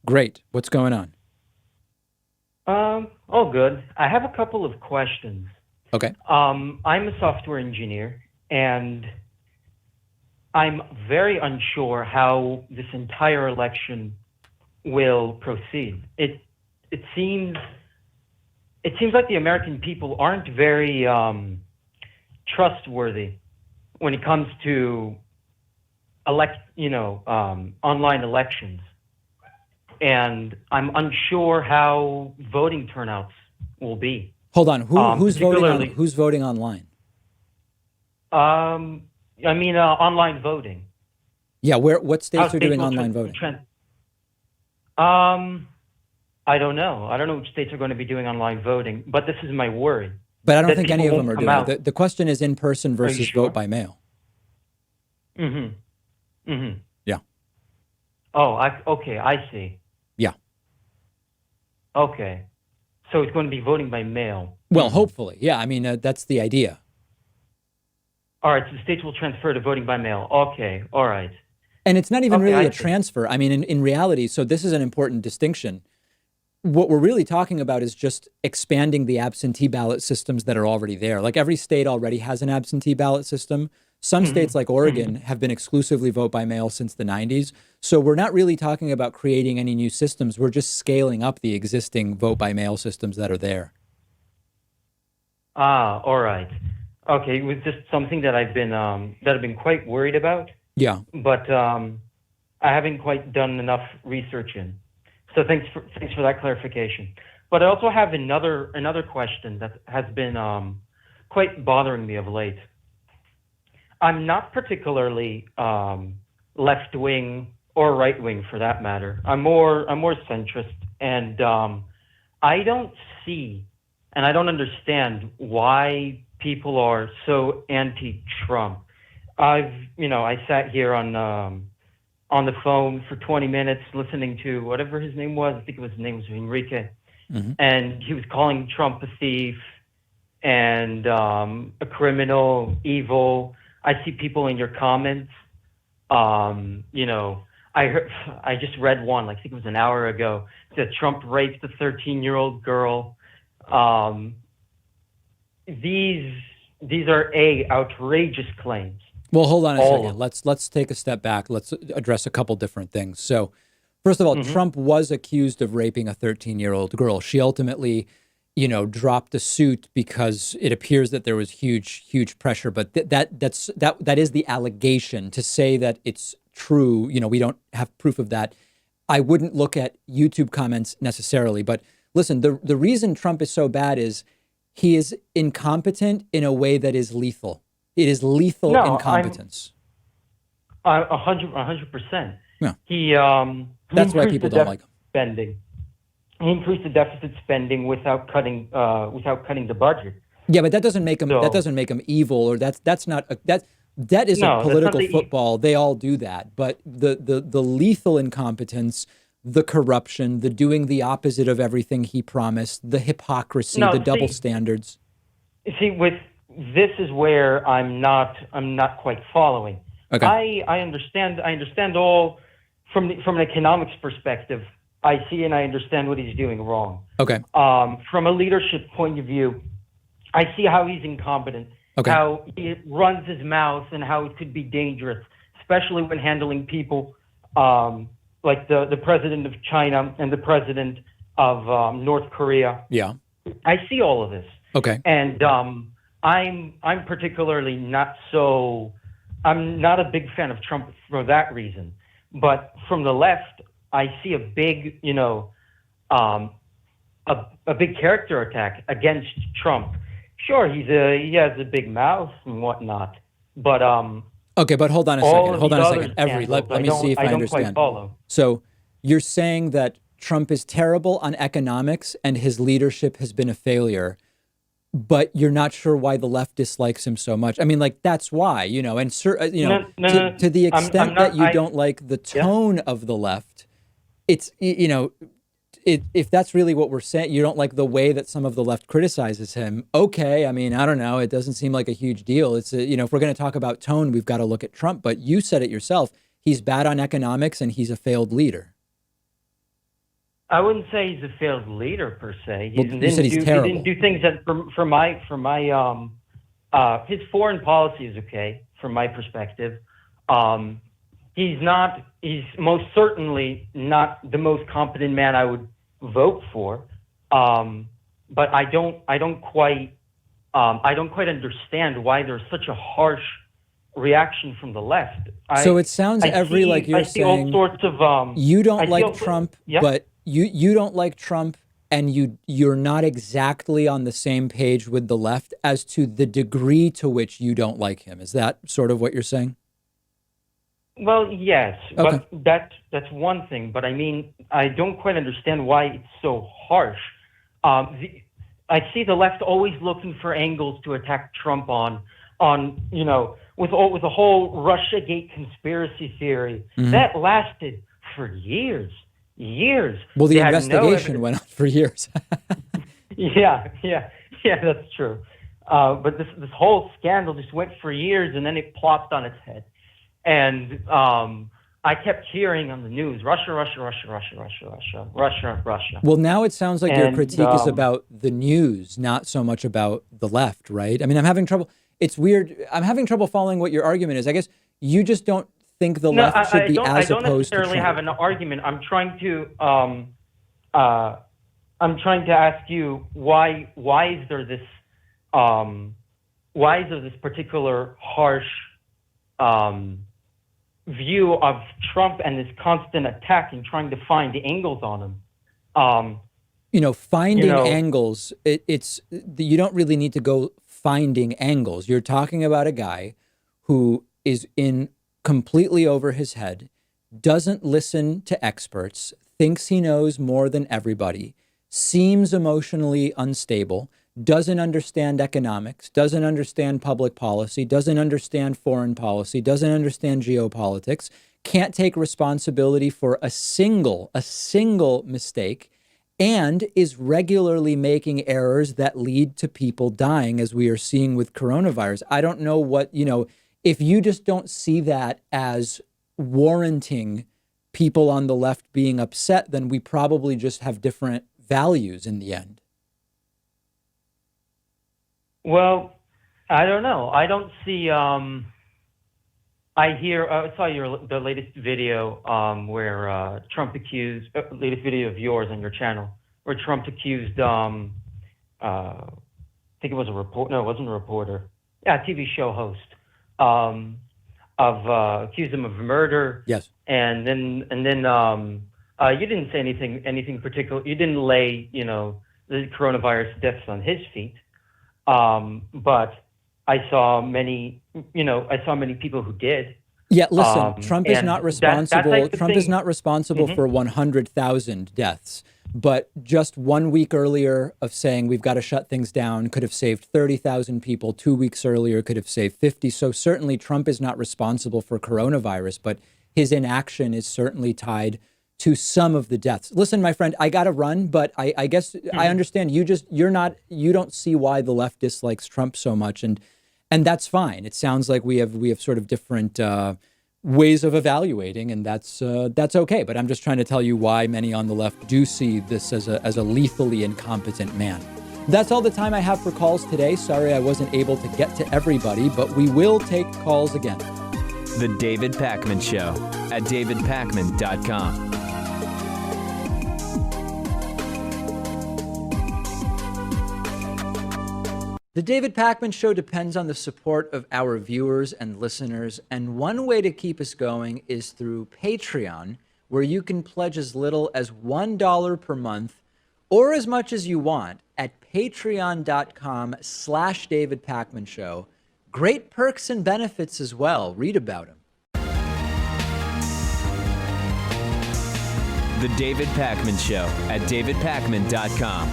Great. What's going on? All good. I have a couple of questions. Okay. I'm a software engineer, and I'm very unsure how this entire election will proceed. It seems like the American people aren't very trustworthy when it comes to online elections, and I'm unsure how voting turnouts will be. Hold on. Who's voting online? Online voting. Yeah, what states are doing online voting? I don't know. I don't know which states are going to be doing online voting, but this is my worry. But I don't think any of them are doing it. The question is in person versus vote by mail. Mm-hmm. Mm-hmm. Yeah. Oh, okay, I see. Yeah. Okay. So it's going to be voting by mail. Well, hopefully. Yeah, I mean, that's the idea. All right, so the states will transfer to voting by mail. Okay, all right. And it's not even Okay, really I a see. transfer. I mean, in reality, so this is an important distinction. What we're really talking about is just expanding the absentee ballot systems that are already there. Like every state already has an absentee ballot system. Some states like Oregon have been exclusively vote by mail since the 90s. So we're not really talking about creating any new systems. We're just scaling up the existing vote by mail systems that are there. Ah, all right. Okay, it was just something that I've been quite worried about. Yeah. But I haven't quite done enough research in. So thanks for that clarification. But I also have another question that has been quite bothering me of late. I'm not particularly left wing or right wing for that matter. I'm more centrist, and I don't see and I don't understand why people are so anti-Trump. I sat here on the phone for 20 minutes listening to whatever his name was. I think his name was Enrique. Mm-hmm. And he was calling Trump a thief and a criminal, evil. I see people in your comments. I just read one, I think it was an hour ago, that Trump raped a 13-year-old girl. These are outrageous claims. Well, hold on a second. Let's take a step back. Let's address a couple different things. So, first of all, Trump was accused of raping a 13-year-old girl. She ultimately, dropped the suit because it appears that there was huge pressure. But that is the allegation. To say that it's true, we don't have proof of that. I wouldn't look at YouTube comments necessarily. But listen, the reason Trump is so bad is he is incompetent in a way that is lethal. It is lethal incompetence. 100%. Yeah. That's why people don't like him. Spending. He increased the deficit spending without cutting the budget. Yeah, but that doesn't make him evil, or that is a political football. They all do that. But the lethal incompetence, the corruption, the doing the opposite of everything he promised, the hypocrisy, the double standards. See, this is where I'm not quite following. Okay. I understand all from an economics perspective. I see and I understand what he's doing wrong. Okay. From a leadership point of view, I see how he's incompetent. Okay. How he runs his mouth and how it could be dangerous, especially when handling people like the president of China and the president of North Korea. Yeah. I see all of this. Okay. And I'm particularly I'm not a big fan of Trump for that reason. But from the left, I see a big, a big character attack against Trump. Sure, he has a big mouth and whatnot, but okay, but hold on a second. Let me see if I understand. Quite follow. So you're saying that Trump is terrible on economics and his leadership has been a failure, but you're not sure why the left dislikes him so much. I mean, that's why, to the extent that you don't like the tone of the left, it's, if that's really what we're saying, you don't like the way that some of the left criticizes him. Okay. I mean, I don't know. It doesn't seem like a huge deal. It's, if we're going to talk about tone, we've got to look at Trump, but you said it yourself. He's bad on economics and he's a failed leader. I wouldn't say he's a failed leader per se. You said he's terrible. He didn't do things that for my his foreign policy is okay from my perspective. He's most certainly not the most competent man I would vote for. But I don't quite understand why there's such a harsh reaction from you're saying all sorts of you don't like Trump, but you don't like Trump, and you're not exactly on the same page with the left as to the degree to which you don't like him. Is that sort of what you're saying? Well, yes, okay. But that's one thing. But I mean, I don't quite understand why it's so harsh. I see the left always looking for angles to attack Trump on with the whole Russiagate conspiracy theory that lasted for years. Well, the investigation went on for years. Yeah, that's true. But this whole scandal just went for years, and then it plopped on its head. And I kept hearing on the news, Russia, Russia, Russia, Russia, Russia, Russia, Russia, Russia. Well, now it sounds like your critique is about the news, not so much about the left, right? I mean, I'm having trouble. It's weird. I'm having trouble following what your argument is. I guess you just don't think the left should be as opposed to Trump. I don't necessarily have an argument. I'm trying to ask you why is there this particular harsh view of Trump and this constant attack and trying to find the angles on him? Finding angles, you don't really need to go finding angles. You're talking about a guy who is in completely over his head, doesn't listen to experts, thinks he knows more than everybody, seems emotionally unstable, doesn't understand economics, doesn't understand public policy, doesn't understand foreign policy, doesn't understand geopolitics, can't take responsibility for a single mistake, and is regularly making errors that lead to people dying, as we are seeing with coronavirus. I don't know if you just don't see that as warranting people on the left being upset, then we probably just have different values in the end. Well, I don't know. I don't see. I saw the latest video where Trump accused latest video of yours on your channel where Trump accused I think it was a reporter. No, it wasn't a reporter. Yeah, a TV show host. Accused him of murder. Yes. And then you didn't say anything particular. You didn't lay the coronavirus deaths on his feet. But I saw many people who did. Yeah, listen, Trump is not responsible. Trump is not responsible for 100,000 deaths. But just 1 week earlier of saying we've got to shut things down could have saved 30,000 people. 2 weeks earlier could have saved 50. So certainly Trump is not responsible for coronavirus, but his inaction is certainly tied to some of the deaths. Listen, my friend, I got to run, but I guess I understand you don't see why the left dislikes Trump so much. And that's fine. It sounds like we have sort of different ways of evaluating, and that's okay. But I'm just trying to tell you why many on the left do see this as a lethally incompetent man. That's all the time I have for calls today. Sorry I wasn't able to get to everybody, but we will take calls again. The David Pakman Show at davidpakman.com. The David Pakman Show depends on the support of our viewers and listeners, and one way to keep us going is through Patreon, where you can pledge as little as $1 per month or as much as you want at patreon.com/David Pakman Show. Great perks and benefits as well. Read about them. The David Pakman Show at davidpakman.com.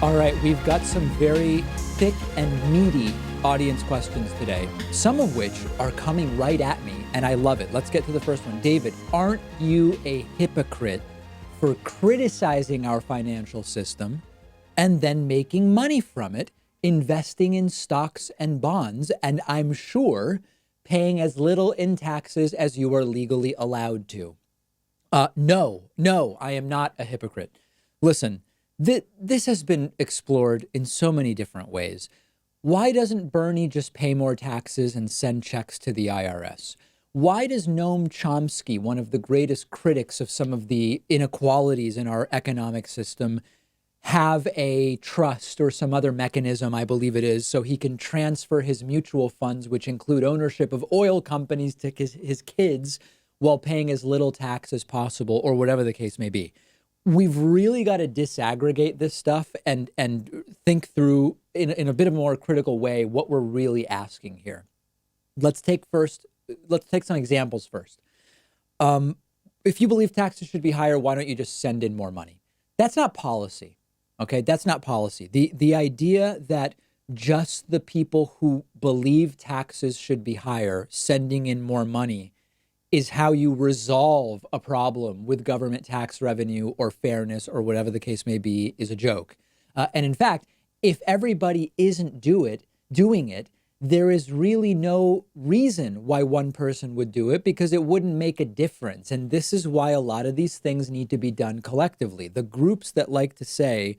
All right, we've got some very thick and meaty audience questions today, some of which are coming right at me, and I love it. Let's get to the first one. David, aren't you a hypocrite for criticizing our financial system and then making money from it, investing in stocks and bonds, and I'm sure paying as little in taxes as you are legally allowed to? No, I am not a hypocrite. Listen, this has been explored in so many different ways. Why doesn't Bernie just pay more taxes and send checks to the IRS? Why does Noam Chomsky, one of the greatest critics of some of the inequalities in our economic system, have a trust or some other mechanism, I believe it is, so he can transfer his mutual funds, which include ownership of oil companies, to his kids while paying as little tax as possible, or whatever the case may be? We've really got to disaggregate this stuff and think through in a bit of a more critical way what we're really asking here. Let's take some examples first. If you believe taxes should be higher, why don't you just send in more money? That's not policy. Okay, that's not policy. The idea that just the people who believe taxes should be higher sending in more money is how you resolve a problem with government tax revenue or fairness or whatever the case may be is a joke. And in fact, if everybody isn't doing it, there is really no reason why one person would do it, because it wouldn't make a difference. And this is why a lot of these things need to be done collectively. The groups that like to say,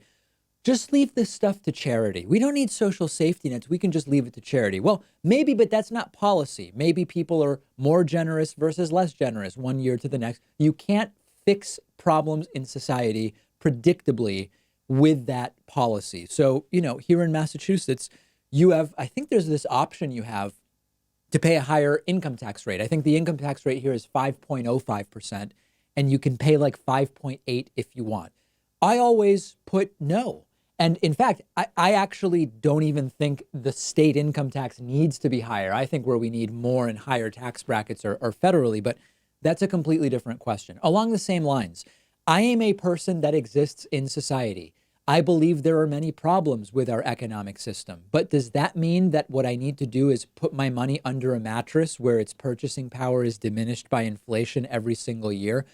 just leave this stuff to charity. We don't need social safety nets. We can just leave it to charity. Well, maybe, but that's not policy. Maybe people are more generous versus less generous one year to the next. You can't fix problems in society predictably with that policy. So, here in Massachusetts, you have, I think there's this option you have to pay a higher income tax rate. I think the income tax rate here is 5.05%, and you can pay like 5.8 if you want. I always put no. And in fact, I actually don't even think the state income tax needs to be higher. I think where we need more and higher tax brackets are federally, but that's a completely different question. Along the same lines, I am a person that exists in society. I believe there are many problems with our economic system, but does that mean that what I need to do is put my money under a mattress where its purchasing power is diminished by inflation every single year?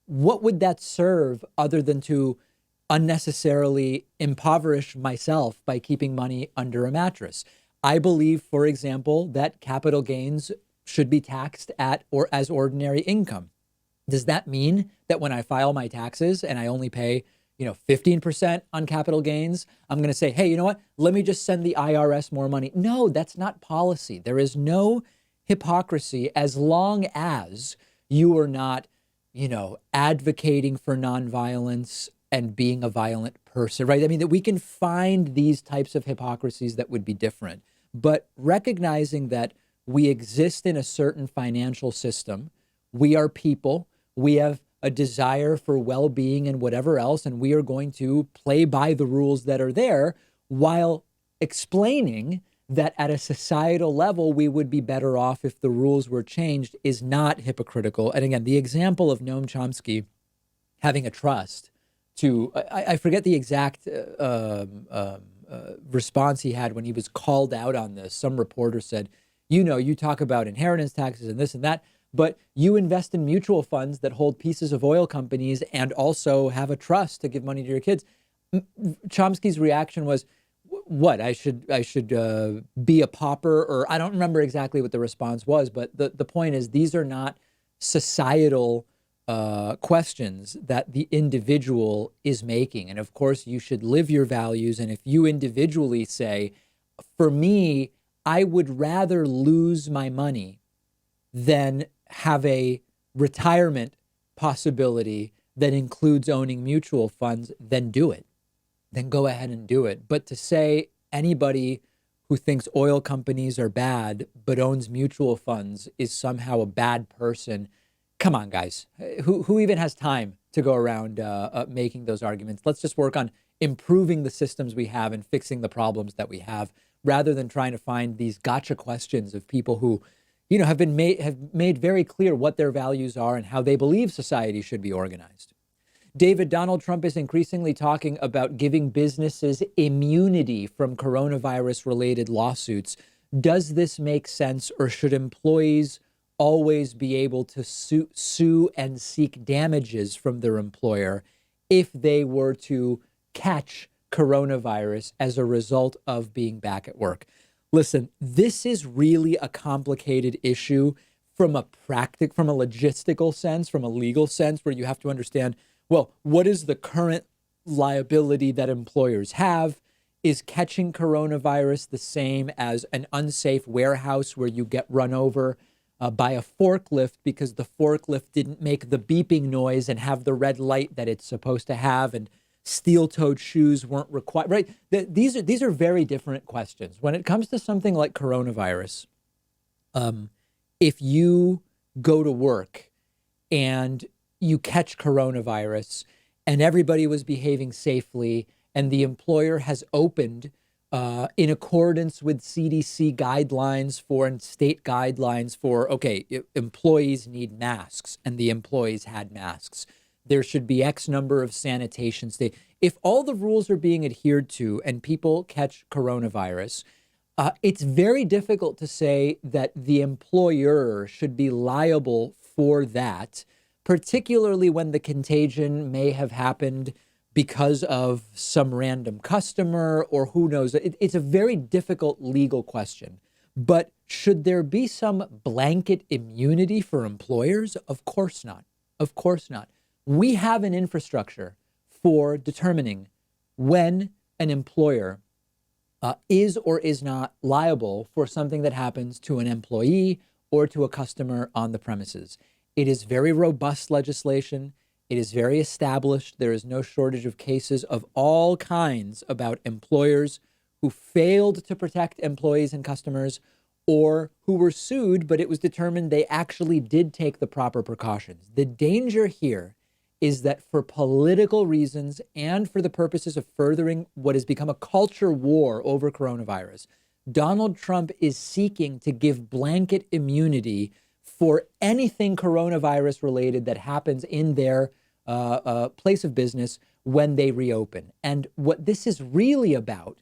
What would that serve other than to unnecessarily impoverish myself by keeping money under a mattress? I believe, for example, that capital gains should be taxed at or as ordinary income. Does that mean that when I file my taxes and I only pay 15% on capital gains, I'm going to say, hey, you know what? Let me just send the IRS more money. No, that's not policy. There is no hypocrisy as long as you are not, advocating for nonviolence and being a violent person, right? I mean, that we can find these types of hypocrisies that would be different, but recognizing that we exist in a certain financial system, we are people, we have a desire for well-being and whatever else, and we are going to play by the rules that are there while explaining that at a societal level, we would be better off if the rules were changed is not hypocritical. And again, the example of Noam Chomsky having a trust to, I forget the exact response he had when he was called out on this. Some reporter said, you talk about inheritance taxes and this and that, but you invest in mutual funds that hold pieces of oil companies and also have a trust to give money to your kids. Chomsky's reaction was, what, I should be a pauper? Or I don't remember exactly what the response was, but the point is, these are not societal questions that the individual is making. And of course, you should live your values. And if you individually say, for me, I would rather lose my money than have a retirement possibility that includes owning mutual funds, then do it. Then go ahead and do it. But to say anybody who thinks oil companies are bad but owns mutual funds is somehow a bad person, come on, guys. Who even has time to go around making those arguments? Let's just work on improving the systems we have and fixing the problems that we have, rather than trying to find these gotcha questions of people who have made very clear what their values are and how they believe society should be organized. David, Donald Trump is increasingly talking about giving businesses immunity from coronavirus-related lawsuits. Does this make sense, or should employees always be able to sue and seek damages from their employer if they were to catch coronavirus as a result of being back at work? Listen, this is really a complicated issue from a logistical sense, from a legal sense, where you have to understand, well, what is the current liability that employers have? Is catching coronavirus the same as an unsafe warehouse where you get run over by a forklift because the forklift didn't make the beeping noise and have the red light that it's supposed to have, and steel-toed shoes weren't required, right? These are very different questions. When it comes to something like coronavirus, if you go to work and you catch coronavirus and everybody was behaving safely and the employer has opened in accordance with CDC guidelines and state guidelines for, okay, employees need masks, and the employees had masks. There should be X number of sanitation stations. If all the rules are being adhered to and people catch coronavirus, It's very difficult to say that the employer should be liable for that, particularly when the contagion may have happened because of some random customer or who knows. It's a very difficult legal question. But should there be some blanket immunity for employers? Of course not. Of course not. We have an infrastructure for determining when an employer is or is not liable for something that happens to an employee or to a customer on the premises. It is very robust legislation. It is very established. There is no shortage of cases of all kinds about employers who failed to protect employees and customers, or who were sued, but it was determined they actually did take the proper precautions. The danger here is that for political reasons and for the purposes of furthering what has become a culture war over coronavirus, Donald Trump is seeking to give blanket immunity for anything coronavirus related that happens in their place of business when they reopen. And what this is really about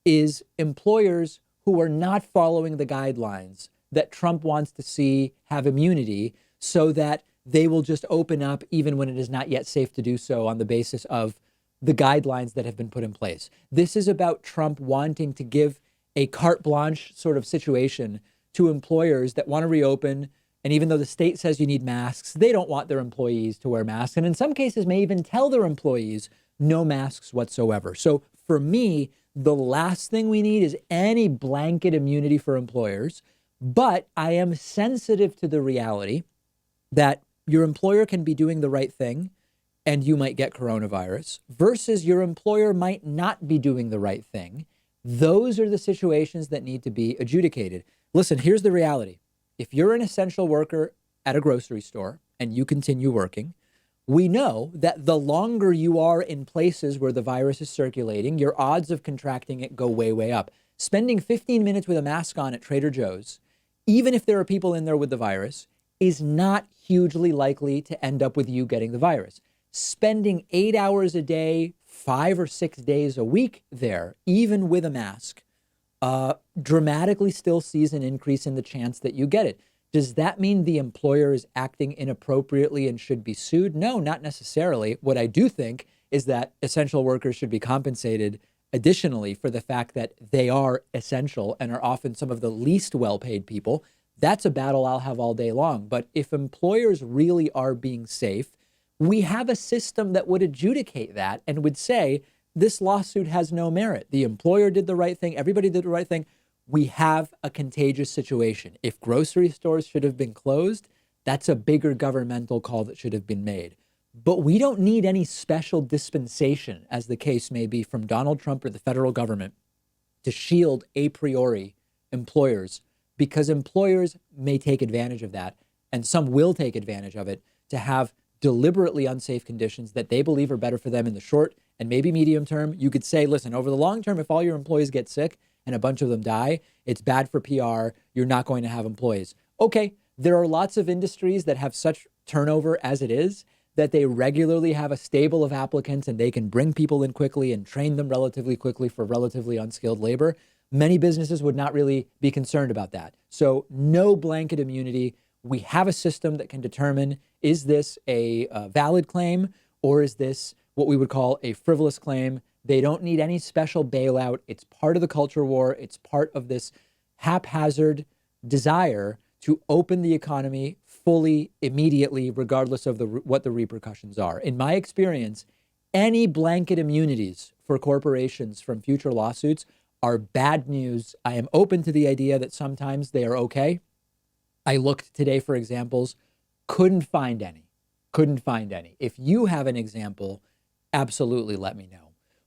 is employers who are not following the guidelines that Trump wants to see have immunity, so that they will just open up even when it is not yet safe to do so on the basis of the guidelines that have been put in place. This is about Trump wanting to give a carte blanche sort of situation to employers that want to reopen. And even though the state says you need masks, they don't want their employees to wear masks. And in some cases may even tell their employees no masks whatsoever. So for me, the last thing we need is any blanket immunity for employers. But I am sensitive to the reality that your employer can be doing the right thing and you might get coronavirus, versus your employer might not be doing the right thing. Those are the situations that need to be adjudicated. Listen, here's the reality. If you're an essential worker at a grocery store and you continue working, we know that the longer you are in places where the virus is circulating, your odds of contracting it go way, way up. Spending 15 minutes with a mask on at Trader Joe's, even if there are people in there with the virus, is not hugely likely to end up with you getting the virus. Spending 8 hours a day, 5 or 6 days a week there, even with a mask, dramatically still sees an increase in the chance that you get it. Does that mean the employer is acting inappropriately and should be sued? No, not necessarily. What I do think is that essential workers should be compensated additionally for the fact that they are essential and are often some of the least well-paid people. That's a battle I'll have all day long. But if employers really are being safe, we have a system that would adjudicate that and would say, this lawsuit has no merit. The employer did the right thing. Everybody did the right thing. We have a contagious situation. If grocery stores should have been closed, that's a bigger governmental call that should have been made. But we don't need any special dispensation, as the case may be, from Donald Trump or the federal government to shield a priori employers, because employers may take advantage of that, and some will take advantage of it to have deliberately unsafe conditions that they believe are better for them in the short and maybe medium term. You could say, listen, over the long term, if all your employees get sick and a bunch of them die, it's bad for PR. You're not going to have employees. Okay, there are lots of industries that have such turnover as it is that they regularly have a stable of applicants and they can bring people in quickly and train them relatively quickly for relatively unskilled labor. Many businesses would not really be concerned about that. So no blanket immunity. We have a system that can determine, is this a valid claim or is this what we would call a frivolous claim? They don't need any special bailout. It's part of the culture war. It's part of this haphazard desire to open the economy fully, immediately, regardless of what the repercussions are. In my experience, any blanket immunities for corporations from future lawsuits are bad news. I am open to the idea that sometimes they are okay. I looked today for examples, couldn't find any. If you have an example, absolutely let me know.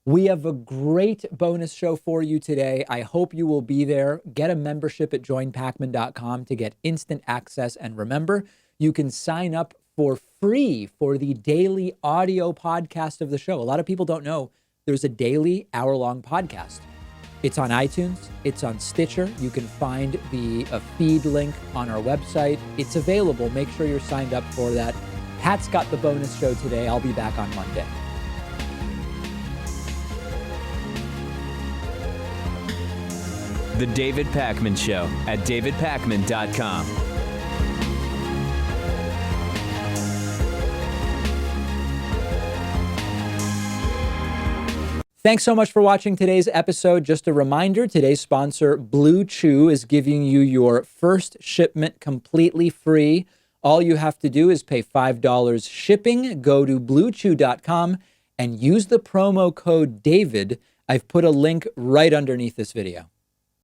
We have a great bonus show for you today. I hope you will be there. Get a membership at joinpacman.com to get instant access. And remember, you can sign up for free for the daily audio podcast of the show. A lot of people don't know there's a daily hour-long podcast. It's on iTunes. It's on Stitcher. You can find the feed link on our website. It's available. Make sure you're signed up for that. Pat's got the bonus show today. I'll be back on Monday. The David Pakman Show at davidpakman.com. Thanks so much for watching today's episode. Just a reminder, today's sponsor, Blue Chew, is giving you your first shipment completely free. All you have to do is pay $5 shipping. Go to bluechew.com and use the promo code DAVID. I've put a link right underneath this video.